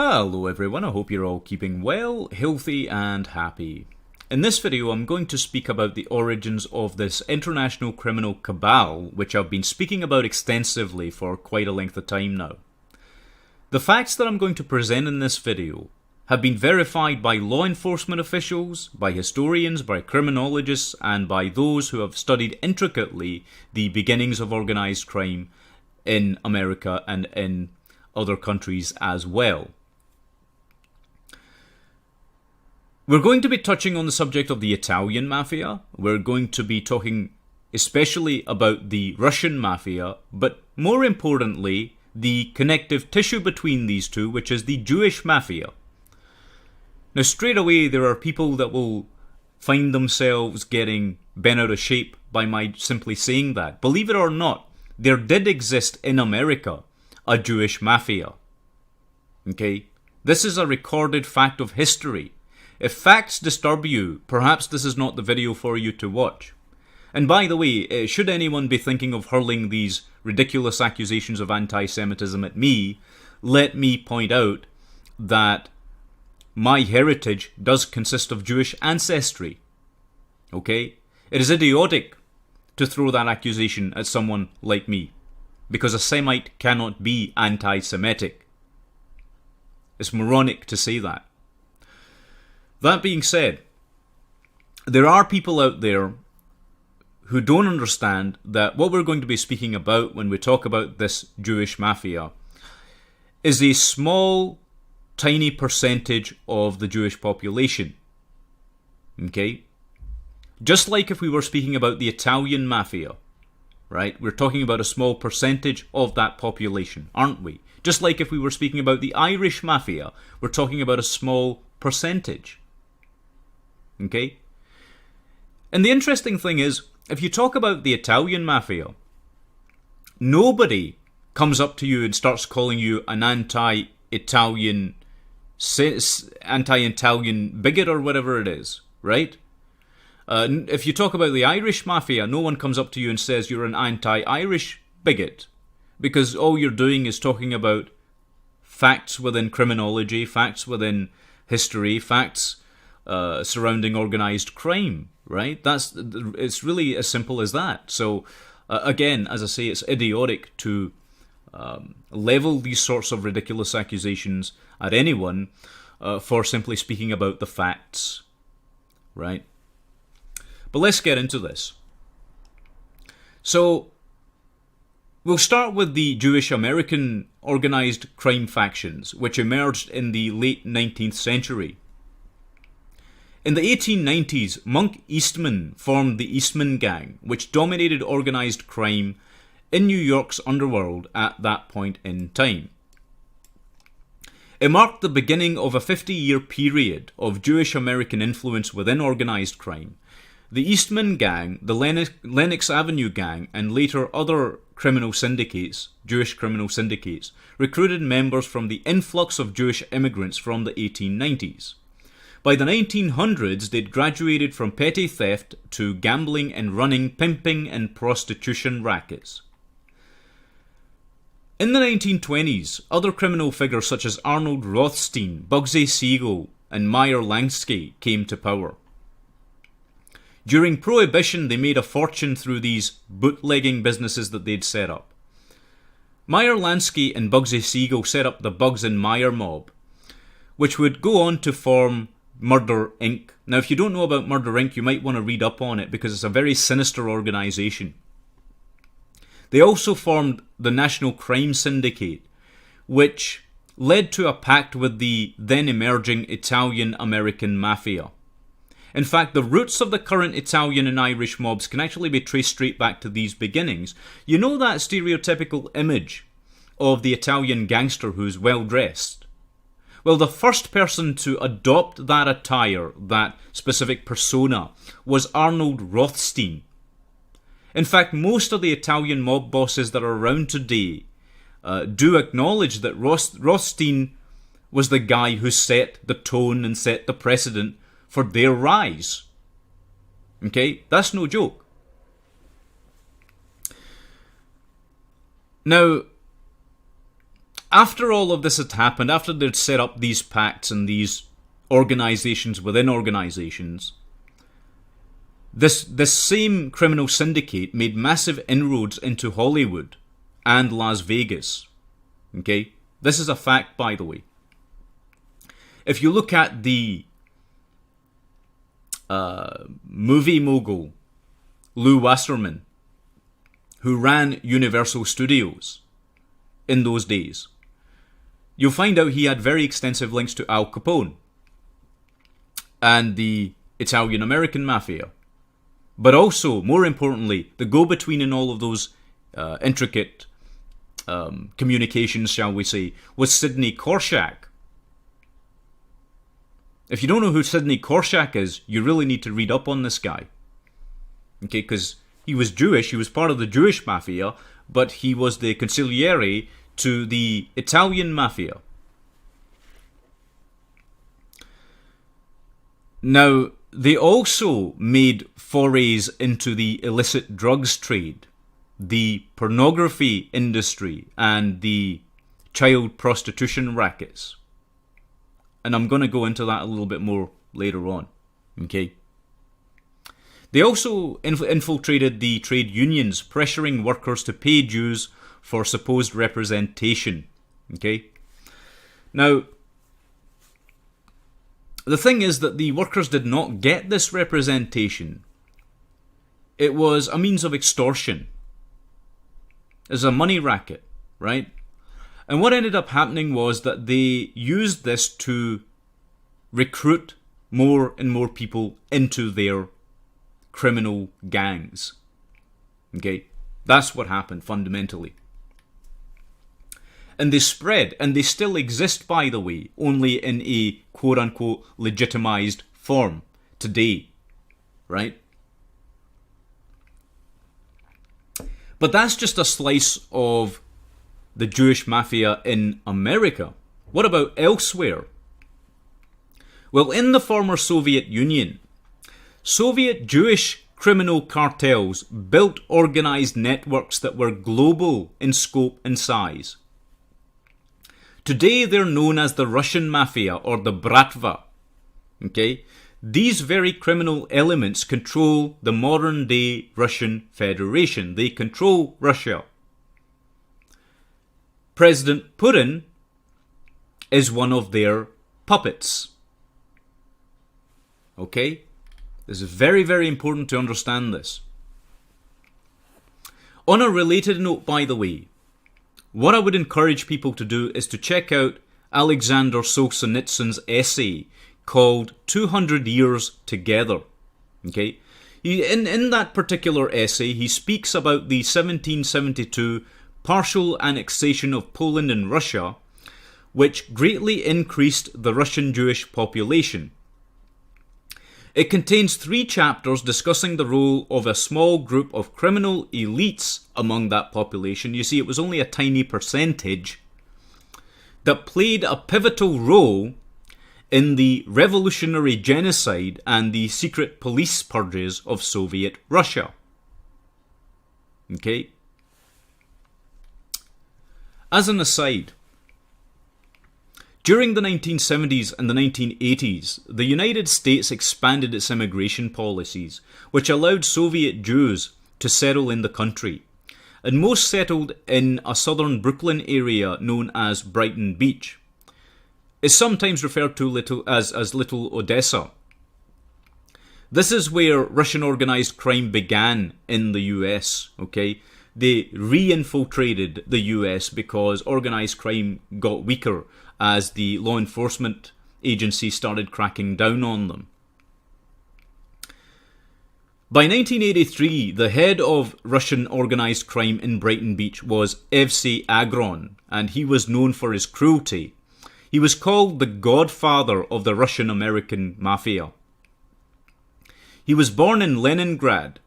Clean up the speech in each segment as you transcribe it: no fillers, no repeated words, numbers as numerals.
Hello everyone, I hope you're all keeping well, healthy and happy. In this video I'm going to speak about the origins of this international criminal cabal, which I've been speaking about extensively for quite a length of time now. The facts that I'm going to present in this video have been verified by law enforcement officials, by historians, by criminologists and by those who have studied intricately the beginnings of organised crime in America and in other countries as well. We're going to be touching on the subject of the Italian mafia. We're going to be talking especially about the Russian mafia, but more importantly, the connective tissue between these two, which is the Jewish mafia. Now, straight away, there are people that will find themselves getting bent out of shape by my simply saying that. Believe it or not, there did exist in America a Jewish mafia. Okay? This is a recorded fact of history. If facts disturb you, perhaps this is not the video for you to watch. And by the way, should anyone be thinking of hurling these ridiculous accusations of anti-Semitism at me, let me point out that my heritage does consist of Jewish ancestry. Okay? It is idiotic to throw that accusation at someone like me, because a Semite cannot be anti-Semitic. It's moronic to say that. That being said, there are people out there who don't understand that what we're going to be speaking about when we talk about this Jewish mafia is a small, tiny percentage of the Jewish population. Okay? Just like if we were speaking about the Italian mafia, right? We're talking about a small percentage of that population, aren't we? Just like if we were speaking about the Irish mafia, we're talking about a small percentage. Okay? And the interesting thing is, if you talk about the Italian mafia, nobody comes up to you and starts calling you an anti-Italian bigot or whatever it is, right? If you talk about the Irish mafia, no one comes up to you and says you're an anti-Irish bigot, because all you're doing is talking about facts within criminology, facts within history, facts surrounding organised crime, right? It's really as simple as that. So, again, as I say, it's idiotic to level these sorts of ridiculous accusations at anyone for simply speaking about the facts, right? But let's get into this. So, we'll start with the Jewish American organised crime factions, which emerged in the late 19th century. In the 1890s, Monk Eastman formed the Eastman Gang, which dominated organised crime in New York's underworld at that point in time. It marked the beginning of a 50-year period of Jewish American influence within organised crime. The Eastman Gang, the Lenox Avenue Gang, and later other criminal syndicates, Jewish criminal syndicates, recruited members from the influx of Jewish immigrants from the 1890s. By the 1900s, they'd graduated from petty theft to gambling and running pimping and prostitution rackets. In the 1920s, other criminal figures such as Arnold Rothstein, Bugsy Siegel, and Meyer Lansky came to power. During Prohibition, they made a fortune through these bootlegging businesses that they'd set up. Meyer Lansky and Bugsy Siegel set up the Bugs and Meyer mob, which would go on to form Murder Inc. Now, if you don't know about Murder Inc., you might want to read up on it because it's a very sinister organisation. They also formed the National Crime Syndicate, which led to a pact with the then emerging Italian-American mafia. In fact, the roots of the current Italian and Irish mobs can actually be traced straight back to these beginnings. You know that stereotypical image of the Italian gangster who's well-dressed? Well, the first person to adopt that attire, that specific persona, was Arnold Rothstein. In fact, most of the Italian mob bosses that are around today do acknowledge that Rothstein was the guy who set the tone and set the precedent for their rise. Okay? That's no joke. Now, After all of this had happened, after they'd set up these pacts and these organizations within organizations, this same criminal syndicate made massive inroads into Hollywood and Las Vegas. Okay? This is a fact, by the way. If you look at the movie mogul Lew Wasserman, who ran Universal Studios in those days, you'll find out he had very extensive links to Al Capone and the Italian-American Mafia. But also, more importantly, the go-between in all of those intricate communications, shall we say, was Sidney Korshak. If you don't know who Sidney Korshak is, you really need to read up on this guy. Okay, because he was Jewish, he was part of the Jewish Mafia, but he was the consigliere to the Italian Mafia. Now, they also made forays into the illicit drugs trade, the pornography industry, and the child prostitution rackets. And I'm going to go into that a little bit more later on. Okay. They also infiltrated the trade unions, pressuring workers to pay dues for supposed representation. Okay. Now, the thing is that the workers did not get this representation. It was a means of extortion. It's a money racket, right? And what ended up happening was that they used this to recruit more and more people into their criminal gangs. Okay? That's what happened fundamentally. And they spread, and they still exist, by the way, only in a quote-unquote legitimized form today, right? But that's just a slice of the Jewish Mafia in America. What about elsewhere? Well, in the former Soviet Union, Soviet Jewish criminal cartels built organized networks that were global in scope and size. Today they're known as the Russian Mafia or the Bratva. Okay? These very criminal elements control the modern day Russian Federation. They control Russia. President Putin is one of their puppets. Okay? This is very, very important to understand this. On a related note, by the way, what I would encourage people to do is to check out Alexander Solzhenitsyn's essay called 200 Years Together. Okay? In that particular essay, he speaks about the 1772 partial annexation of Poland and Russia, which greatly increased the Russian Jewish population. It contains 3 chapters discussing the role of a small group of criminal elites among that population. You see, it was only a tiny percentage that played a pivotal role in the revolutionary genocide and the secret police purges of Soviet Russia. Okay? As an aside, during the 1970s and the 1980s, the United States expanded its immigration policies, which allowed Soviet Jews to settle in the country, and most settled in a southern Brooklyn area known as Brighton Beach. It's sometimes referred to as Little Odessa. This is where Russian organized crime began in the US, okay? They re-infiltrated the US because organized crime got weaker as the law enforcement agencies started cracking down on them. By 1983, the head of Russian organized crime in Brighton Beach was Evsey Agron, and he was known for his cruelty. He was called the godfather of the Russian-American Mafia. He was born in Leningrad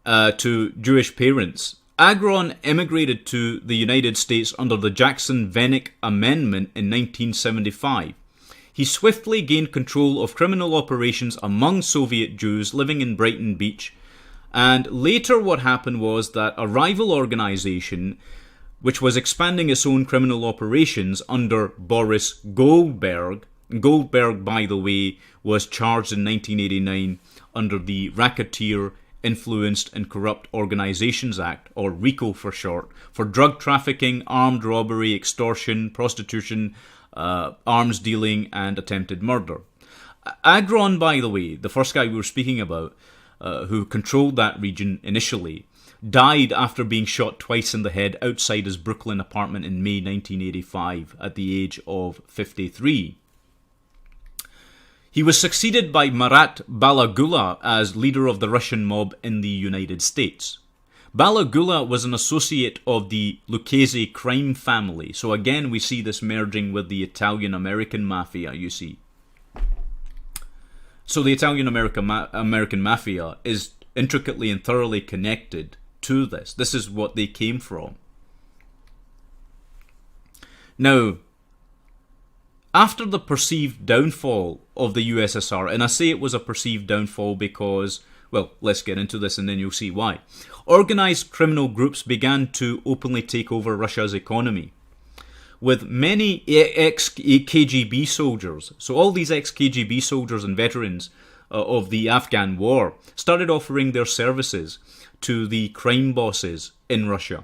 to Jewish parents. Agron emigrated to the United States under the Jackson-Vanik Amendment in 1975. He swiftly gained control of criminal operations among Soviet Jews living in Brighton Beach, and later what happened was that a rival organization which was expanding its own criminal operations under Boris Goldberg. Goldberg, by the way, was charged in 1989 under the Racketeer, Influenced and Corrupt Organizations Act, or RICO for short, for drug trafficking, armed robbery, extortion, prostitution, arms dealing, and attempted murder. Agron, by the way, the first guy we were speaking about, who controlled that region initially, died after being shot twice in the head outside his Brooklyn apartment in May 1985 at the age of 53. He was succeeded by Marat Balagula as leader of the Russian mob in the United States. Balagula was an associate of the Lucchese crime family, so again we see this merging with the Italian-American mafia, you see. So the Italian-American mafia is intricately and thoroughly connected to this. This is what they came from. Now, after the perceived downfall of the USSR, and I say it was a perceived downfall because, well, let's get into this and then you'll see why. Organized criminal groups began to openly take over Russia's economy, with many ex-KGB soldiers, so all these ex-KGB soldiers and veterans of the Afghan war, started offering their services to the crime bosses in Russia.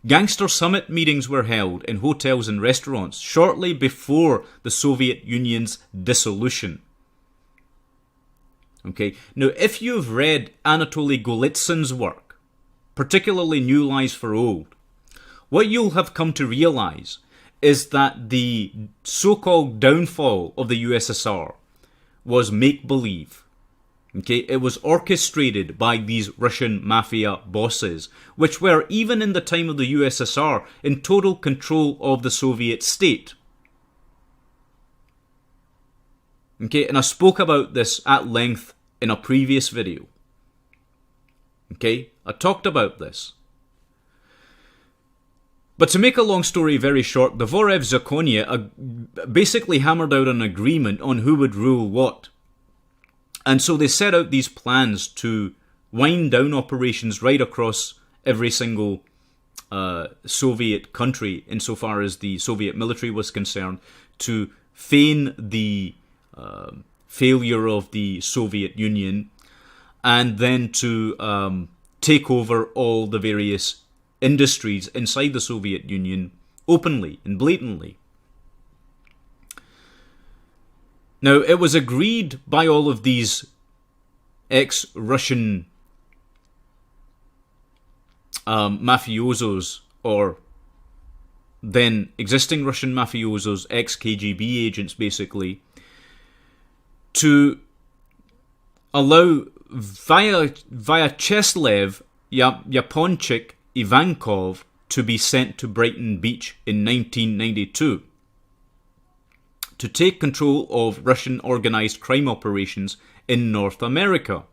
Gangster summit meetings were held in hotels and restaurants shortly before the Soviet Union's dissolution. Okay, now if you've read Anatoly Golitsyn's work, particularly New Lies for Old, what you'll have come to realize is that the so-called downfall of the USSR was make-believe. Okay, it was orchestrated by these Russian mafia bosses, which were, even in the time of the USSR, in total control of the Soviet state. Okay, and I spoke about this at length in a previous video. Okay, I talked about this. But to make a long story very short, the Vorev Zakonia basically hammered out an agreement on who would rule what. And so they set out these plans to wind down operations right across every single Soviet country insofar as the Soviet military was concerned, to feign the failure of the Soviet Union, and then to take over all the various industries inside the Soviet Union openly and blatantly. Now, it was agreed by all of these ex-Russian mafiosos, or then existing Russian mafiosos, ex-KGB agents basically, to allow Vyacheslav Yaponchik Ivankov to be sent to Brighton Beach in 1992 to take control of Russian organized crime operations in North America.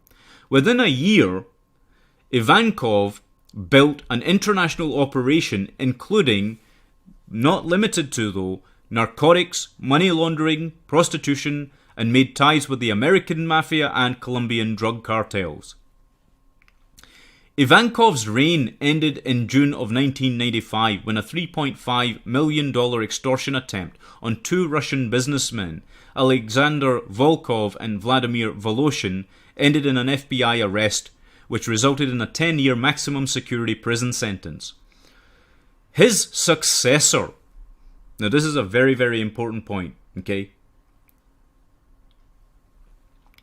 Within a year, Ivankov built an international operation including, not limited to though, narcotics, money laundering, prostitution, and made ties with the American mafia and Colombian drug cartels. Ivankov's reign ended in June of 1995 when a $3.5 million extortion attempt on two Russian businessmen, Alexander Volkov and Vladimir Voloshin, ended in an FBI arrest, which resulted in a 10-year maximum security prison sentence. His successor, now this is a very, very important point, okay?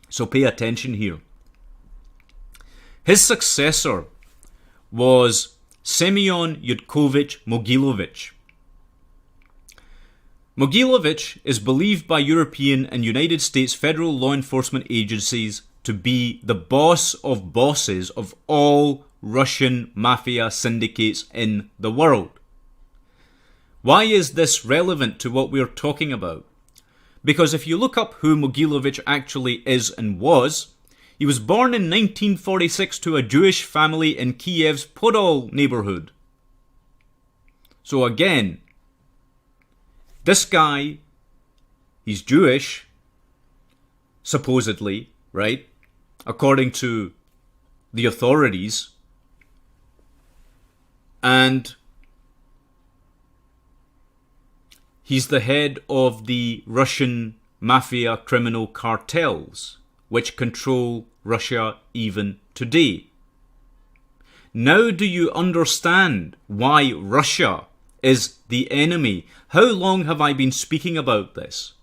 So pay attention here. His successor was Semyon Yudkovich Mogilovich. Mogilovich is believed by European and United States federal law enforcement agencies to be the boss of bosses of all Russian mafia syndicates in the world. Why is this relevant to what we're talking about? Because if you look up who Mogilovich actually is and was, he was born in 1946 to a Jewish family in Kiev's Podol neighborhood. So again, this guy, he's Jewish, supposedly, right? According to the authorities. And he's the head of the Russian mafia criminal cartels, which control Russia even today. Now do you understand why Russia is the enemy? How long have I been speaking about this?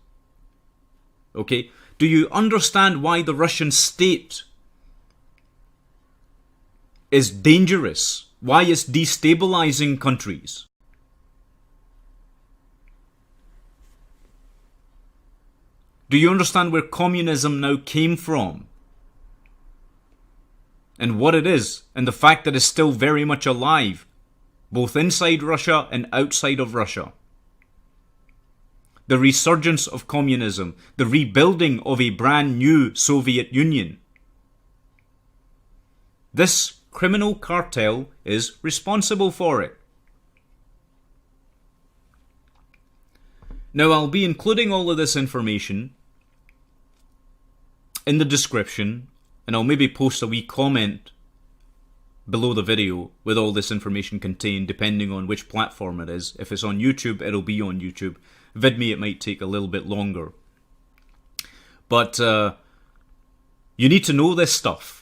Okay, do you understand why the Russian state is dangerous? Why it's destabilizing countries? Do you understand where communism now came from? And what it is, and the fact that it's still very much alive, both inside Russia and outside of Russia. The resurgence of communism, the rebuilding of a brand new Soviet Union. This criminal cartel is responsible for it. Now, I'll be including all of this information in the description, and I'll maybe post a wee comment below the video with all this information contained, depending on which platform it is. If it's on YouTube, it'll be on YouTube. VidMe, it might take a little bit longer. But you need to know this stuff.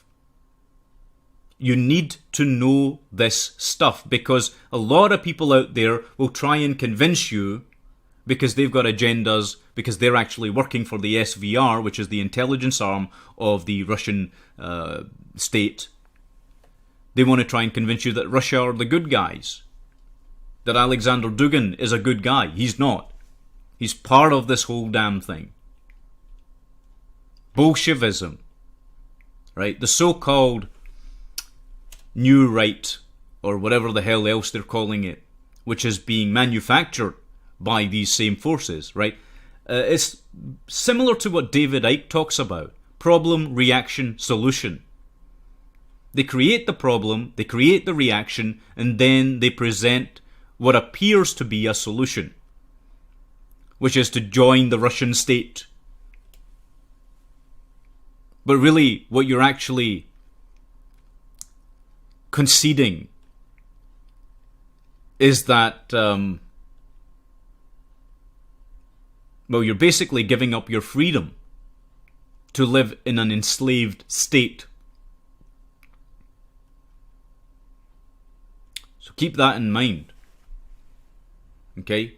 You need to know this stuff, because a lot of people out there will try and convince you, because they've got agendas, because they're actually working for the SVR, which is the intelligence arm of the Russian state. They want to try and convince you that Russia are the good guys. That Alexander Dugin is a good guy. He's not. He's part of this whole damn thing. Bolshevism. Right? The so-called new right, or whatever the hell else they're calling it, which is being manufactured by these same forces, right? It's similar to what David Icke talks about. Problem, reaction, solution. They create the problem, they create the reaction, and then they present what appears to be a solution, which is to join the Russian state. But really, what you're actually conceding is that, well, you're basically giving up your freedom to live in an enslaved state. So keep that in mind. Okay?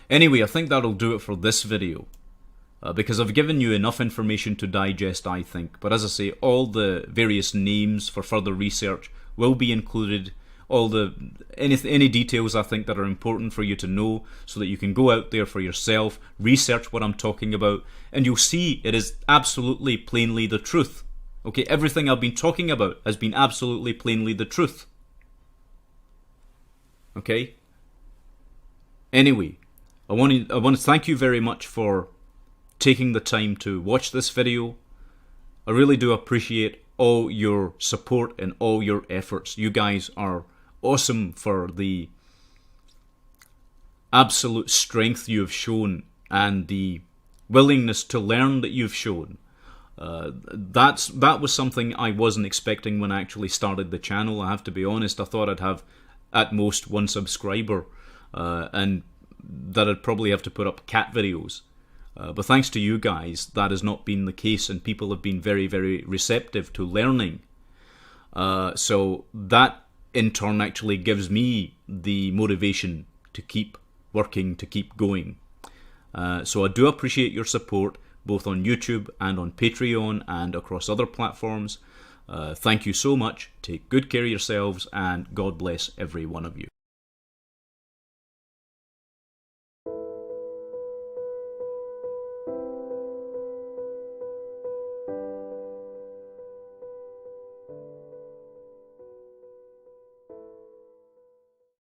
Anyway, I think that'll do it for this video. Because I've given you enough information to digest, I think. But as I say, all the various names for further research will be included. All the any details I think that are important for you to know, so that you can go out there for yourself, research what I'm talking about, and you'll see it is absolutely plainly the truth. Okay, everything I've been talking about has been absolutely plainly the truth. Okay? Anyway, I want to thank you very much for taking the time to watch this video. I really do appreciate all your support and all your efforts. You guys are awesome for the absolute strength you have shown and the willingness to learn that you've shown. That was something I wasn't expecting when I actually started the channel. I have to be honest, I thought I'd have at most one subscriber, and that I'd probably have to put up cat videos. But thanks to you guys, that has not been the case, and people have been very, very receptive to learning. So that in turn actually gives me the motivation to keep working, to keep going. So I do appreciate your support, both on YouTube and on Patreon and across other platforms. Thank you so much. Take good care of yourselves, and God bless every one of you.